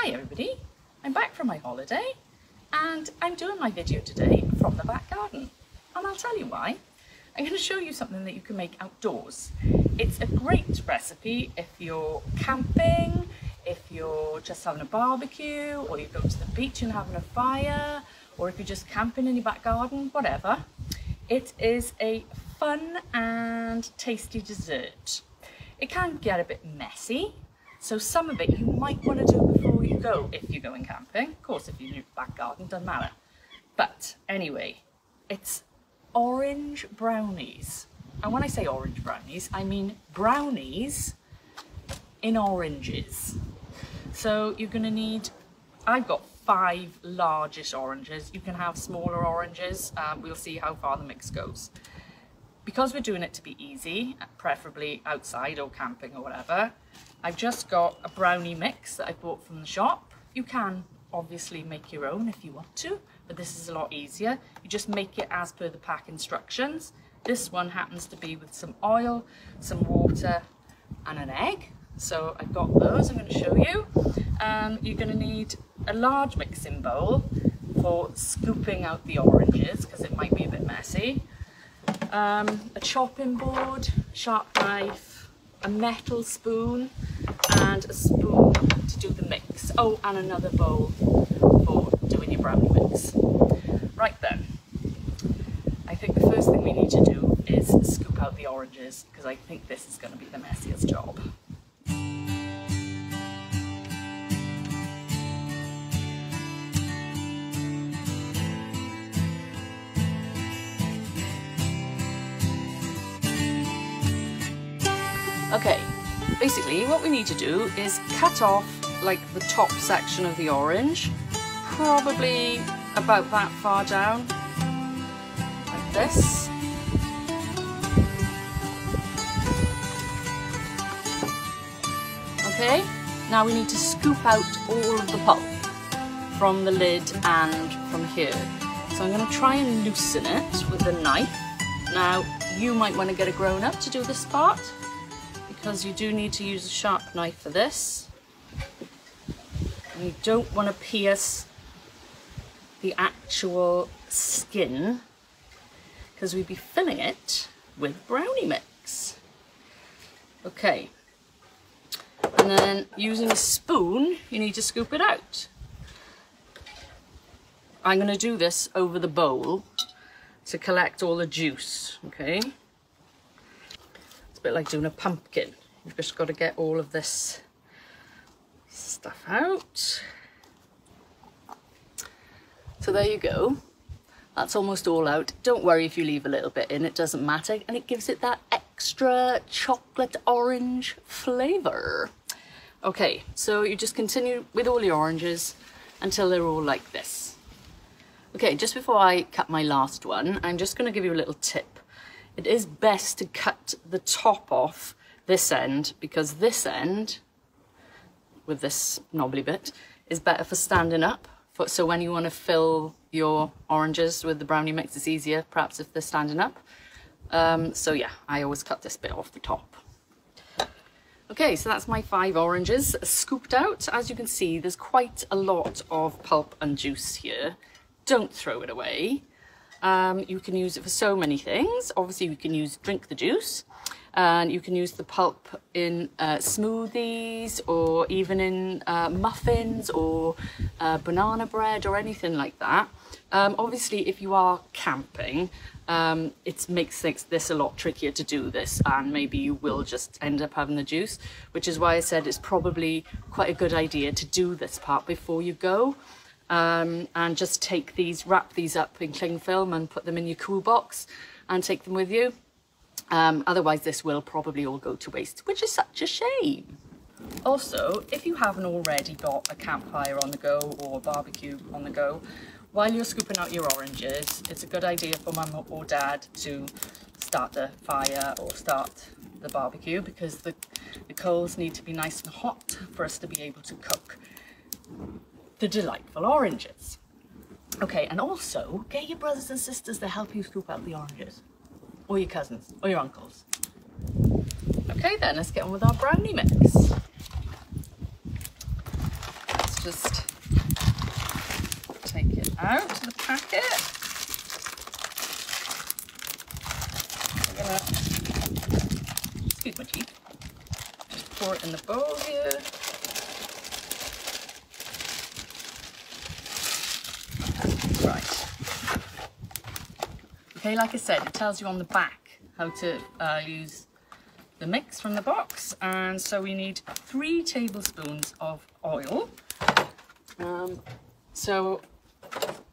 Hi everybody, I'm back from my holiday and I'm doing my video today from the back garden, and I'll tell you why. I'm going to show you something that you can make outdoors. It's a great recipe if you're camping, if you're just having a barbecue, or you go to the beach and having a fire, or if you're just camping in your back garden, whatever. It is a fun and tasty dessert. It can get a bit messy, so some of it you might want to do before you go if you're going camping. Of course, if you're in your back garden, doesn't matter. But anyway, it's orange brownies. And when I say orange brownies, I mean brownies in oranges. So you're going to need, I've got 5 largest oranges. You can have smaller oranges. We'll see how far the mix goes. Because we're doing it to be easy, preferably outside or camping or whatever, I've just got a brownie mix that I bought from the shop. You can obviously make your own if you want to, but this is a lot easier. You just make it as per the pack instructions. This one happens to be with some oil, some water and an egg. So I've got those, I'm going to show you. You're going to need a large mixing bowl for scooping out the oranges because it might be a bit messy. A chopping board, sharp knife, a metal spoon and a spoon to do the mix. Oh, and another bowl for doing your brownie mix. Right then, I think the first thing we need to do is scoop out the oranges because I think this is going to be the messiest job. Okay, basically what we need to do is cut off like the top section of the orange, probably about that far down, like this. Okay, now we need to scoop out all of the pulp from the lid and from here. So I'm going to try and loosen it with the knife. Now you might want to get a grown-up to do this part, because you do need to use a sharp knife for this. And you don't want to pierce the actual skin because we'd be filling it with brownie mix. Okay, and then using a spoon you need to scoop it out. I'm going to do this over the bowl to collect all the juice, okay? A bit like doing a pumpkin. You've just got to get all of this stuff out. So there you go. That's almost all out. Don't worry if you leave a little bit in, it doesn't matter, and it gives it that extra chocolate orange flavour. Okay, so you just continue with all the oranges until they're all like this. Okay, just before I cut my last one, I'm just going to give you a little tip. It is best to cut the top off this end, because this end, with this knobbly bit, is better for standing up. So when you want to fill your oranges with the brownie mix, it's easier perhaps if they're standing up. So yeah, I always cut this bit off the top. Okay, so that's my 5 oranges scooped out. As you can see, there's quite a lot of pulp and juice here. Don't throw it away. You can use it for so many things. Obviously you can drink the juice, and you can use the pulp in smoothies, or even in muffins or banana bread or anything like that. Obviously if you are camping, it makes this a lot trickier to do this, and maybe you will just end up having the juice, which is why I said it's probably quite a good idea to do this part before you go. And just take these, wrap these up in cling film and put them in your cool box and take them with you. Otherwise this will probably all go to waste, which is such a shame. Also, if you haven't already got a campfire on the go or a barbecue on the go, while you're scooping out your oranges, it's a good idea for mum or dad to start the fire or start the barbecue, because the coals need to be nice and hot for us to be able to cook the delightful oranges. Okay, and also get your brothers and sisters to help you scoop out the oranges, or your cousins, or your uncles. Okay then, let's get on with our brownie mix. just take it out of the packet. We're gonna, excuse my teeth, just pour it in the bowl here. Right. Okay, like I said, it tells you on the back how to use the mix from the box, and so we need 3 tablespoons of oil. So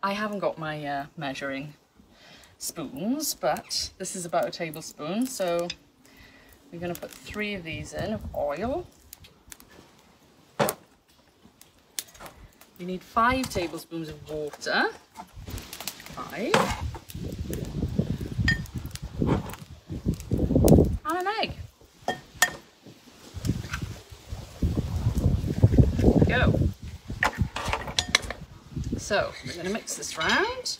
I haven't got my measuring spoons, but this is about a tablespoon, so we're going to put 3 of these in of oil. We need 5 tablespoons of water. 5. And an egg. There we go. So we're going to mix this round.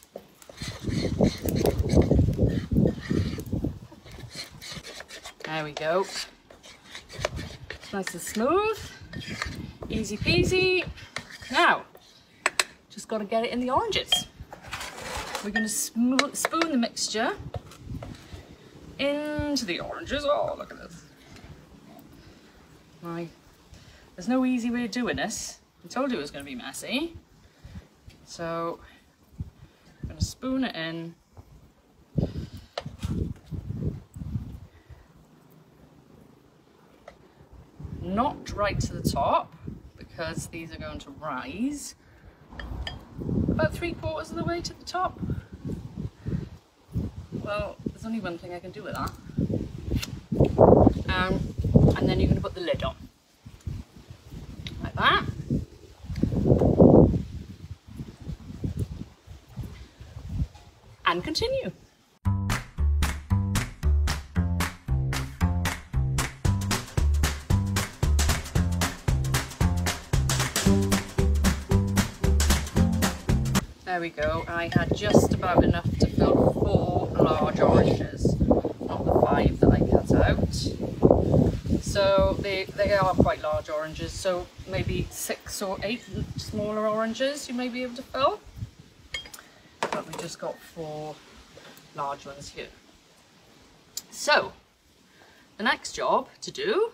There we go. It's nice and smooth. Easy peasy. Now, just got to get it in the oranges. We're going to spoon the mixture into the oranges. Oh, look at this. There's no easy way of doing this. I told you it was going to be messy. So, I'm going to spoon it in. Not right to the top, because these are going to rise. About 3/4 of the way to the top. Well, there's only one thing I can do with that. And then you're going to put the lid on. Like that. And continue. There we go. I had just about enough to fill 4 large oranges, not the 5 that I cut out. So they are quite large oranges, so maybe 6 or 8 smaller oranges you may be able to fill. But we just got 4 large ones here. So the next job to do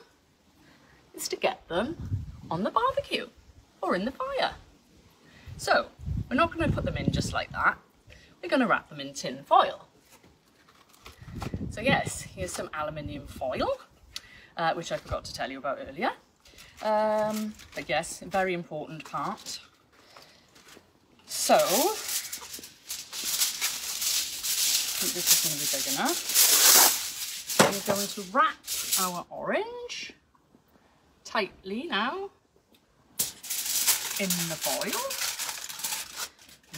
is to get them on the barbecue or in the fire. So we're not going to put them in just like that. We're going to wrap them in tin foil. So yes, here's some aluminium foil, which I forgot to tell you about earlier. But yes, a very important part. So, I think this is going to be big enough. We're going to wrap our orange tightly now in the foil.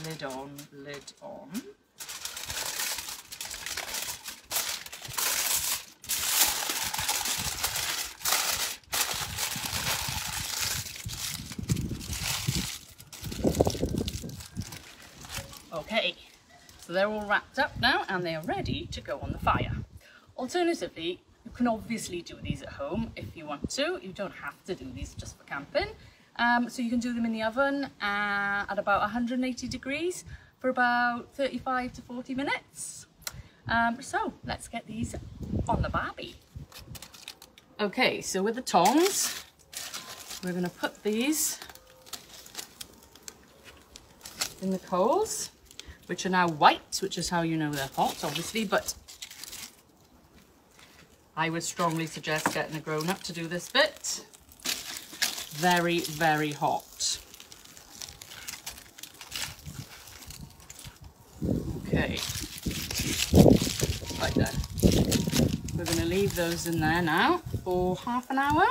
Lid on, lid on. Okay, so they're all wrapped up now and they are ready to go on the fire. Alternatively, you can obviously do these at home if you want to. You don't have to do these just for camping. So you can do them in the oven at about 180 degrees for about 35 to 40 minutes. So let's get these on the barbie. Okay, so with the tongs, we're going to put these in the coals, which are now white, which is how you know they're hot, obviously, but I would strongly suggest getting a grown-up to do this bit. Very, very hot. Okay, right then. We're going to leave those in there now for half an hour.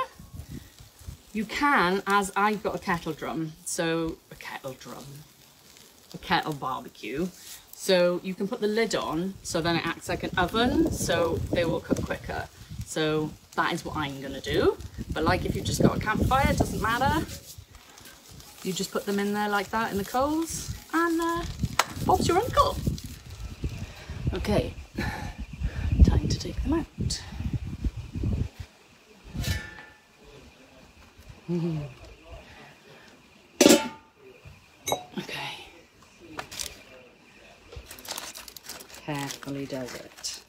You can, as I've got a kettle drum, so a kettle barbecue, so you can put the lid on, so then it acts like an oven, so they will cook quicker. So that is what I'm going to do. But like if you've just got a campfire, it doesn't matter. You just put them in there like that in the coals and Bob's your uncle. Okay, time to take them out. carefully does it.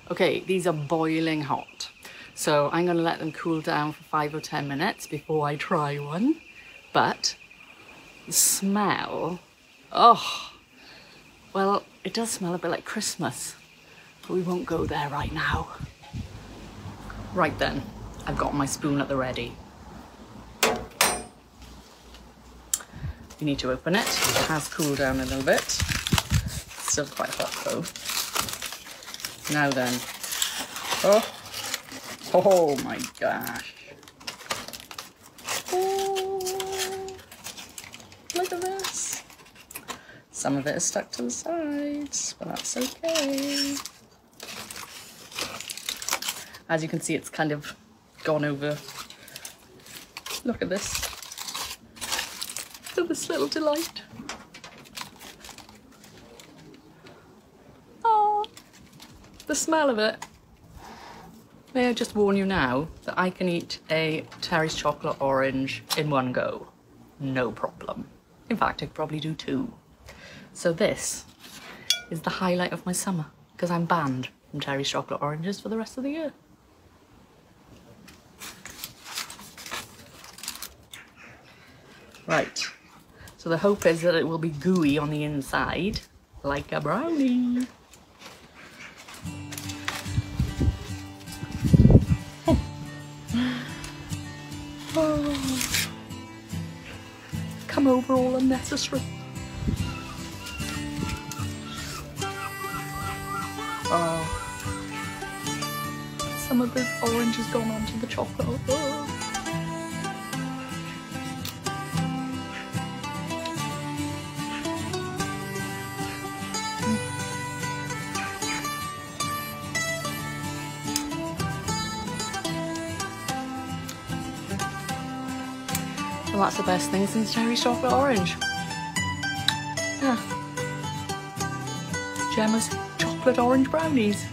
Okay, these are boiling hot. So I'm going to let them cool down for 5 or 10 minutes before I try one. But the smell, oh, well, it does smell a bit like Christmas, but we won't go there right now. Right then, I've got my spoon at the ready. You need to open it. It has cooled down a little bit. Still quite hot though. Now then, oh my gosh. Oh, look at this. Some of it is stuck to the sides, but that's okay. As you can see, it's kind of gone over. Look at this. Look at this little delight. The smell of it. May I just warn you now that I can eat a Terry's chocolate orange in one go. No problem. In fact, I could probably do 2. So this is the highlight of my summer because I'm banned from Terry's chocolate oranges for the rest of the year. Right. So the hope is that it will be gooey on the inside like a brownie. Oh, come over all unnecessary. Oh, some of the orange has gone onto the chocolate. Oh. Well, that's the best thing since Terry's chocolate orange. Yeah. Jemma's chocolate orange brownies.